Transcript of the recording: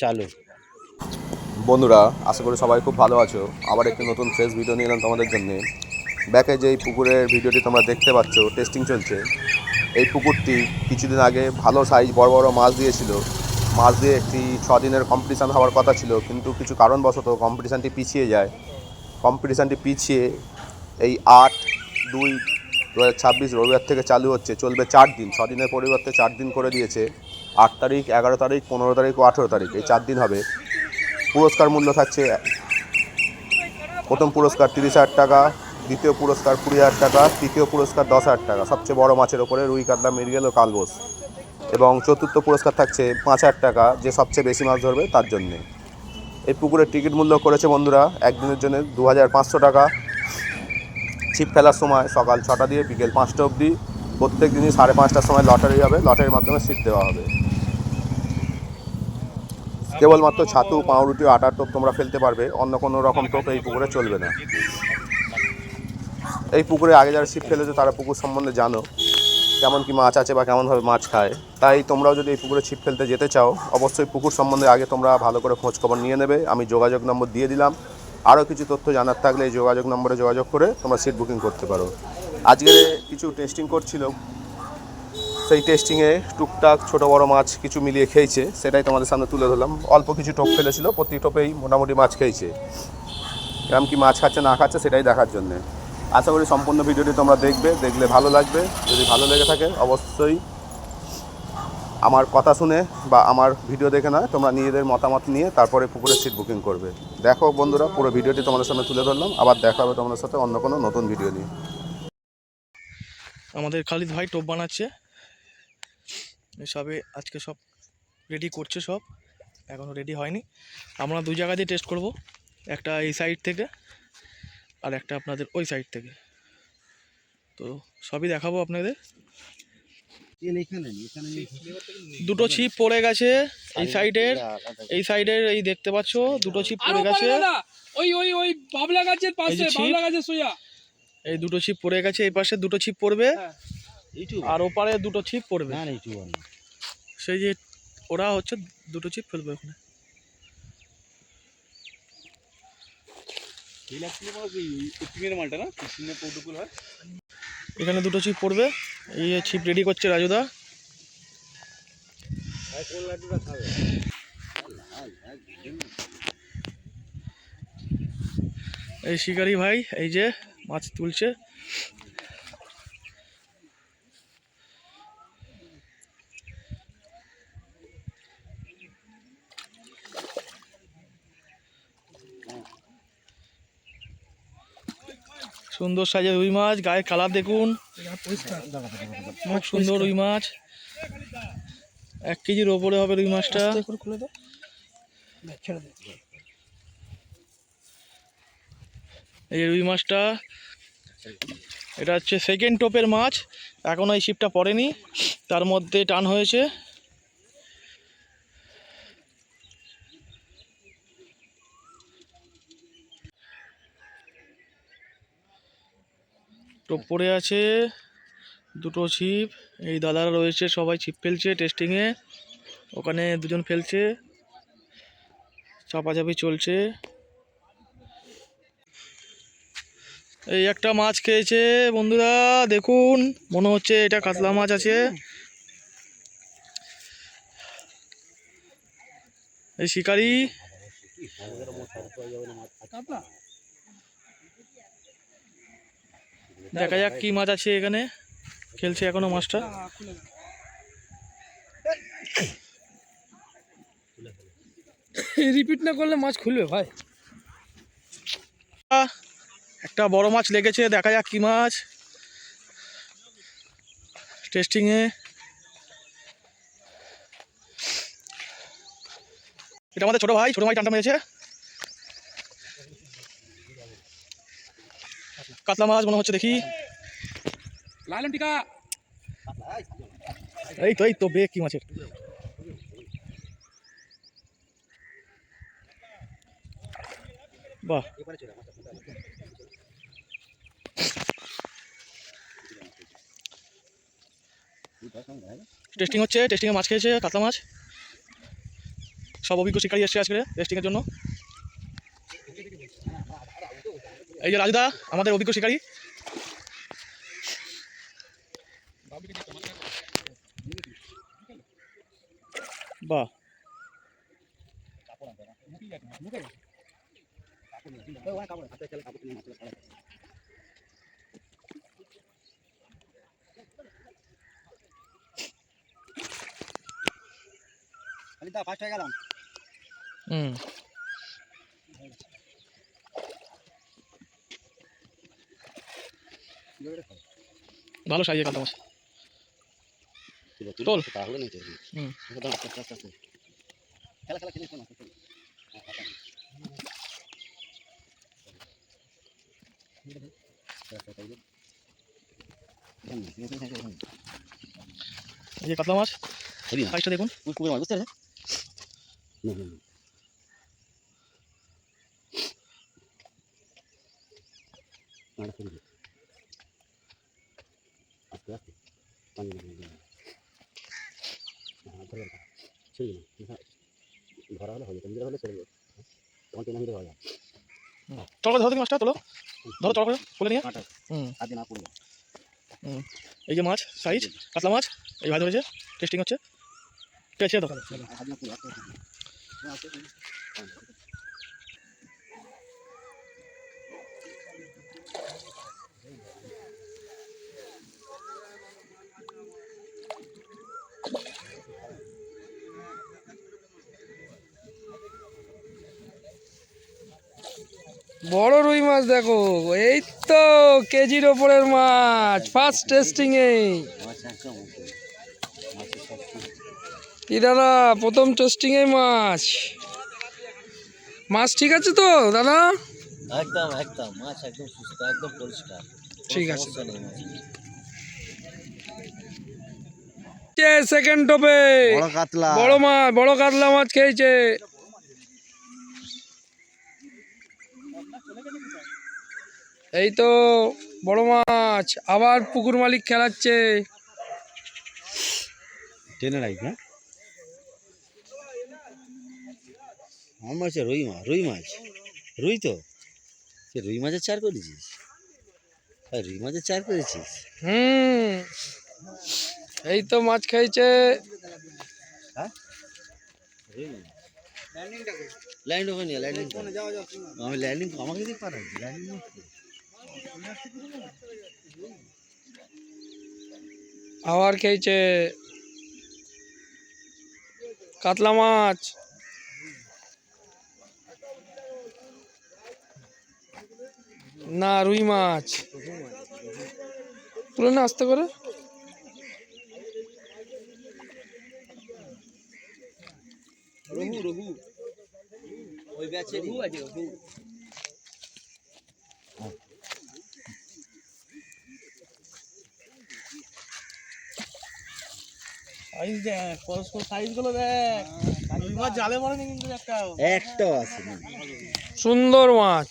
চালু। বন্ধুরা, আশা করি সবাই খুব ভালো আছো। আবার একটি নতুন ফ্রেশ ভিডিও নিয়ে এলাম তোমাদের জন্য। ব্যাকে যেই পুকুরের ভিডিওটি তোমরা দেখতে পাচ্ছ, টেস্টিং চলছে। এই পুকুরটি কিছুদিন আগে ভালো সাইজ বড় বড় মাছ দিয়েছিল। মাছ দিয়ে একটি 6 দিনের কম্পিটিশান হওয়ার কথা ছিল, কিন্তু কিছু কারণবশত কম্পিটিশানটি পিছিয়ে যায়। কম্পিটিশানটি পিছিয়ে এই 8/2/2026 রবিবার থেকে চালু হচ্ছে, চলবে 4 দিন। 6 দিনের পরিবর্তে 4 দিন করে দিয়েছে। 8 তারিখ, 11 তারিখ, 15 তারিখ ও 18 তারিখ, এই 4 দিন হবে। পুরস্কার মূল্য থাকছে, প্রথম পুরস্কার 30,000 টাকা, দ্বিতীয় পুরস্কার 20,000 টাকা, তৃতীয় পুরস্কার 10,000 টাকা সবচেয়ে বড় মাছের ওপরে, রুই, কাতলা, মৃগেল ও কালবোস। এবং চতুর্থ পুরস্কার থাকছে 5,000 টাকা, যে সবচেয়ে বেশি মাছ ধরবে তার জন্যে। এই পুকুরের টিকিট মূল্য করেছে বন্ধুরা একদিনের জন্য 2,500 টাকা। ছিপ ফেলার সময় সকাল 6টা দিয়ে বিকেল 5টা অবধি। প্রত্যেক দিনই 5:30টার সময় লটারি হবে, লটারির মাধ্যমে সিট দেওয়া হবে। কেবলমাত্র ছাতু, পাউরুটি ও আটার টোপ তোমরা ফেলতে পারবে, অন্য কোনো রকম টোপ এই পুকুরে চলবে না। এই পুকুরে আগে যারা ছিপ ফেলেছে তারা পুকুর সম্বন্ধে জানো, কেমন কি মাছ আছে বা কেমনভাবে মাছ খায়। তাই তোমরাও যদি এই পুকুরে ছিপ ফেলতে যেতে চাও, অবশ্যই পুকুর সম্বন্ধে আগে তোমরা ভালো করে খোঁজখবর নিয়ে নেবে। আমি যোগাযোগ নম্বর দিয়ে দিলাম। আরও কিছু তথ্য জানার থাকলে এই যোগাযোগ নম্বরে যোগাযোগ করে তোমরা সিট বুকিং করতে পারো। আজকে কিছু টেস্টিং করছিল, সেই টেস্টিংয়ে টুকটাক ছোটো বড়ো মাছ কিছু মিলিয়ে খেয়েছে, সেটাই তোমাদের সামনে তুলে ধরলাম। অল্প কিছু টোপ ফেলেছিল, প্রতি টোপেই মোটামুটি মাছ খেয়েছে। এরকম কি মাছ খাচ্ছে না খাচ্ছে সেটাই দেখার জন্যে। আশা করি সম্পূর্ণ ভিডিওটি তোমরা দেখবে, দেখলে ভালো লাগবে। যদি ভালো লেগে থাকে অবশ্যই আমার কথা শুনে বা আমার ভিডিও দেখে নয়, তোমরা নিজেদের মতামত নিয়ে তারপরে পুকুরের সিট বুকিং করবে। দেখো বন্ধুরা, পুরো ভিডিওটি তোমাদের সামনে তুলে ধরলাম। আবার দেখা হবে তোমাদের সাথে অন্য কোনো নতুন ভিডিও নিয়ে। আমাদের খালিদ ভাই টোপ বানাচ্ছে, সবে আজকে সব রেডি করছে, সব এখনও রেডি হয়নি। আমরা দুই জায়গা দিয়ে টেস্ট করব, একটা এই সাইড থেকে আর একটা আপনাদের ওই সাইড থেকে। তো সবই দেখাবো আপনাদের। দুটো ছিপ পড়ে গেছে এই সাইডের এই দেখতে পাচ্ছ, দুটো ছিপ পড়ে গেছে। এই দুটো ছিপ পড়ে গেছে, এই পাশে দুটো ছিপ পড়বে আর ওপারে দুটো ছিপ পড়বে। সেই যে ওরা হচ্ছে দুটো ছিপ ফেলবে ওখানে। এখানে দুটো ছিপ পড়বে, এই ছিপ রেডি করছে রাজুদা। এই শিকারি ভাই এই যে মাছ তুলছে। সুন্দর সাইজের রুই মাছ, গায়ের কালার দেখুন, খুব সুন্দর রুই মাছ। 1 কেজির ওপরে হবে রুই মাছটা। এই রুই মাছটা, এটা হচ্ছে সেকেন্ড টোপের মাছ। এখনো এই ছিপটা পড়েনি, তার মধ্যে টান হয়েছে। টোপ পড়ে আছে, দুটো ছিপ। এই দাদারা রয়েছে, সবাই ছিপ ফেলছে টেস্টিংয়ে। ওখানে দুজন ফেলছে, চাপাচাপি চলছে। এই একটা মাছ খেয়েছে বন্ধুরা, দেখুন, মনে হচ্ছে এটা কাতলা মাছ আছে। এই শিকারি, দেখা যাক কি মাছ আছে এখানে। খেলছে এখনো মাছটা। রিপিট না করলে মাছ খুলবে ভাই। একটা বড় মাছ লেগেছে, দেখা যাক কি মাছ। টেস্টিংয়ে এটা আমাদের ছোট ভাই টানটা মেরেছে। কাতলা মাছ মনে হচ্ছে, দেখি। এই তো বেগ কি মাছের। বাহ, টেস্টিং হচ্ছে, টেস্টিংয়ে মাছ খেয়েছে কাতলা মাছ। সব অভিজ্ঞ শিকারী এসছে আজকে টেস্টিংয়ের জন্য। এই যে রাজুদা আমাদের অভিজ্ঞ শিকারী। বাহ, হুম, ভালো সাইজে কাতলা মাছ। তোল। হুম, এই যে কাতলা মাছ সাইজটা দেখুন। চল করে ধরো দেখি মাছটা, তোলো ধরো চল করে খুলে নিয়ে। হুম হুম, এই যে মাছ সাইজ কাতলা মাছ, এই ভাই ধরেছে, টেস্টিং হচ্ছে। ঠিক আছে তো। বড় রুই মাছ দেখো, এই তো কেজির ওপরের মাছ ফার্স্ট টেস্টিং এ। কি দাদা প্রথম টেস্টিং এ মাছ, মাছ ঠিক আছে তো দাদা? একদম একদম মাছ একদম সুস্থ, একদম পরিষ্কার, ঠিক আছে। সমস্যা নেই মাছ। সেকেন্ড টপে বড় কাতলা, বড় মাছ, বড় কাতলা মাছ খেয়েছে। এই তো বড় মাছ, আবার পুকুর মালিক খেলাচ্ছে। টেনে রাখ না। আমার মাছ রুই মাছ, রুই মাছ, রুই তো সে রুই মাছের চার করেছিস, রুই মাছের চার করেছিস। হুম, এই তো মাছ খেয়েছে। ল্যান্ড ওখানে ল্যান্ডিং, আমি ল্যান্ডিং আমাকে দিয়ে পাঠাই ল্যান্ডিং। আবার খেয়েছে কাতলা মাছ। না রুই মাছ, তুলে না আস্তে করে। রঘু রঘু ওই ব্যাচে রঘু আছে রঘু। সাইজ দেখ, পরস্পর সাইজগুলো দেখ। রুই মাছ জালে পড়েনি কিন্তু একটাও। একটাও আছে না। সুন্দর মাছ।